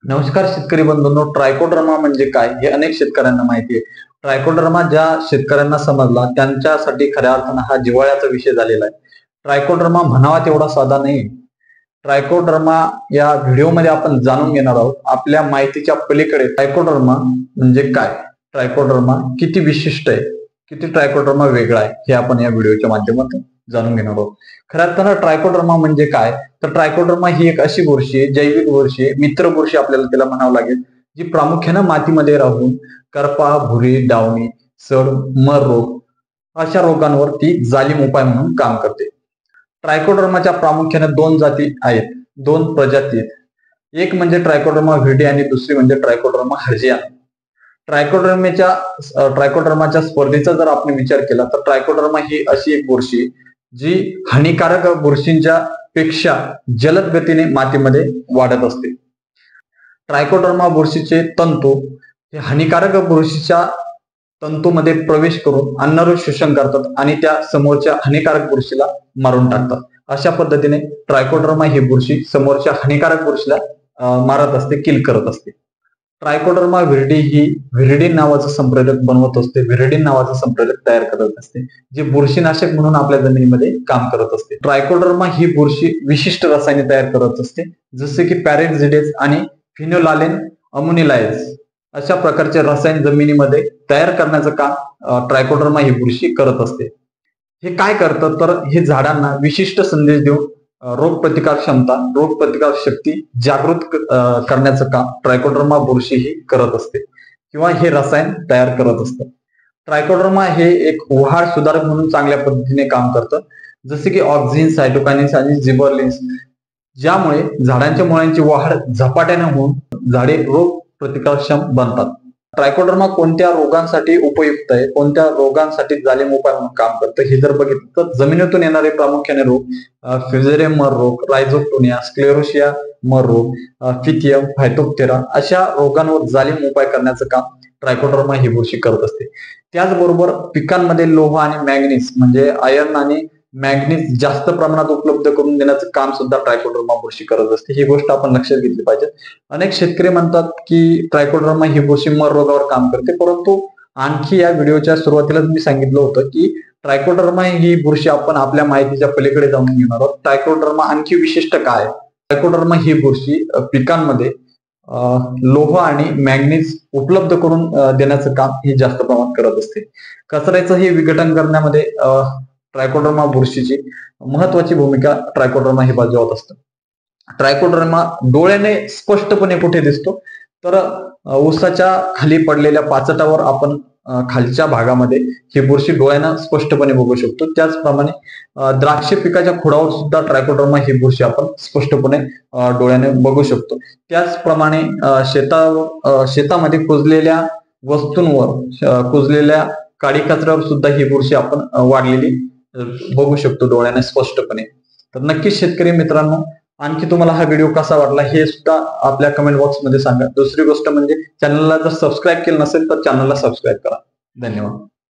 नमस्कार शेतकरी बंधूंनो, ट्रायकोडर्मा म्हणजे काय हे अनेक शेतकऱ्यांना माहिती आहे. ट्रायकोडर्मा ज्या शेतकऱ्यांना समजला त्यांच्यासाठी खऱ्या अर्थानं हा जिव्हाळ्याचा विषय झालेला आहे. ट्रायकोडर्मा म्हणावा तेवढा साधा नाही. ट्रायकोडर्मा या व्हिडिओमध्ये आपण जाणून घेणार आहोत. आपल्या माहितीच्या पलीकडे ट्रायकोडर्मा म्हणजे काय, ट्रायकोडर्मा किती विशिष्ट आहे, किती ट्रायकोडर्मा वेगळा आहे हे आपण या व्हिडिओच्या माध्यमातून जाणून घेणार आहोत. खऱ्या अर्थानं ट्रायकोडर्मा म्हणजे काय, तर ट्रायकोडर्मा ही एक अशी बुरशी आहे, जैविक बुरशी आहे, मित्र बुरशी आपल्याला त्याला म्हणावं लागेल, जी प्रामुख्यानं मातीमध्ये राहून करपा, भुरी, डावणी, सड, मर रोग अशा रोगांवर ती जालीम उपाय म्हणून काम करते. ट्रायकोडर्माच्या प्रामुख्याने दोन जाती आहेत, दोन प्रजाती आहेत. एक म्हणजे ट्रायकोडर्मा व्हिडी आणि दुसरी म्हणजे ट्रायकोडर्मा हर्जियाना. ट्रायकोडर्माच्या स्पर्धेचा जर आपण विचार केला तर ट्रायकोडर्मा ही अशी एक बुरशी जी हानिकारक बुरशींच्या पेक्षा जलद गतीने मातीमध्ये वाढत असते. ट्रायकोडर्मा बुरशीचे तंतू हे हानिकारक बुरशीच्या तंतूमध्ये प्रवेश करून अन्नरूप शोषण करतात आणि त्या समोरच्या हानिकारक बुरशीला मारून टाकतात. अशा पद्धतीने ट्रायकोडर्मा ही बुरशी समोरच्या हानिकारक बुरशीला मारत असते, किल करत असते. ट्रायकोडर्मा व्हिरिडी ही व्हिरिडिन नावाचं संप्रेरक बनवत असते, व्हिरिडिन नावाचं संप्रेरक तयार करत असते, जे बुरशीनाशक म्हणून आपल्या जमिनीमध्ये काम करत असते. ट्रायकोडर्मा ही बुरशी विशिष्ट रसायने तयार करत असते, जसे की पॅरेक्झिडेज आणि फिनोलालेन अमोनिलाइज अशा प्रकारचे रसायन जमिनीमध्ये तयार करण्याचं काम ट्रायकोडर्मा ही बुरशी करत असते. हे काय करतं तर हे झाडांना विशिष्ट संदेश देऊन रोग प्रतिकार क्षमता, रोग प्रतिकार शक्ती जागृत करण्याचं काम ट्रायकोडर्मा बुरशी ही करत असते किंवा हे रसायन तयार करत असतं. ट्रायकोडर्मा हे एक उहाळ सुधारक म्हणून चांगल्या पद्धतीने काम करतं, जसे की ऑक्झिन, सायटोकायनिन्स आणि जिबरलिन्स, ज्यामुळे झाडांच्या मुळांची वाढ झपाट्याने होऊन झाडे रोग प्रतिकारक्षम बनतात. ट्रायकोडर्मा कोणत्या रोगांसाठी उपयुक्त आहे, कोणत्या रोगांसाठी जालीम उपाय म्हणून काम करतं हे जर बघितलं तर जमिनीतून येणारे प्रामुख्याने रोग फ्युजेरियम मर रोग, रायझोक्टोनिया, स्क्लेरोशिया मर रोग, फिथियम, फायटोप्टेरा अशा रोगांवर जालीम उपाय करण्याचं काम ट्रायकोडर्मा ही बुरशी करत असते. त्याचबरोबर पिकांमध्ये लोह आणि मॅग्नीज म्हणजे आयर्न आणि मॅग्नीज जास्त प्रमाणात उपलब्ध करून देण्याचं काम सुद्धा ट्रायकोडर्मा बुरशी करत असते. ही गोष्ट आपण लक्षात घेतली पाहिजे. अनेक शेतकरी म्हणतात की ट्रायकोडर्मा ही बुरशी मर रोगावर काम करते, परंतु आणखी या व्हिडिओच्या सुरुवातीलाच मी सांगितलं होतं की ट्रायकोडर्मा ही बुरशी आपण आपल्या माहितीच्या पलीकडे जाऊन घेणार आहोत. ट्रायकोडर्मा आणखी विशिष्ट काय? ट्रायकोडर्मा ही बुरशी पिकांमध्ये लोह आणि मॅग्नीज उपलब्ध करून देण्याचं काम ही जास्त प्रमाणात करत असते. कचऱ्याचं हे विघटन करण्यामध्ये ट्रायकोडर्मा बुरशीची महत्वाची भूमिका ट्रायकोडर्मा हे बजावत असतं. ट्रायकोडर्मा डोळ्याने स्पष्टपणे कुठे दिसतो तर ऊसाच्या खाली पडलेल्या पाचटावर आपण खालच्या भागामध्ये ही बुरशी डोळ्यानं स्पष्टपणे बघू शकतो. त्याचप्रमाणे द्राक्ष पिकाच्या खोडावर सुद्धा ट्रायकोडर्मा ही बुरशी आपण स्पष्टपणे डोळ्याने बघू शकतो. त्याचप्रमाणे शेतामध्ये कुजलेल्या वस्तूंवर, कुजलेल्या काडी कचऱ्यावर सुद्धा ही बुरशी आपण वाढलेली बघू शकतो डोळ्याने स्पष्टपणे. तर नक्कीच शेतकरी मित्रांनो, आणखी तुम्हाला हा व्हिडिओ कसा वाटला हे सुद्धा आपल्या कमेंट बॉक्स मध्ये सांगा. दुसरी गोष्ट म्हणजे चॅनलला जर सबस्क्राईब केलं नसेल तर चॅनलला सबस्क्राईब करा. धन्यवाद.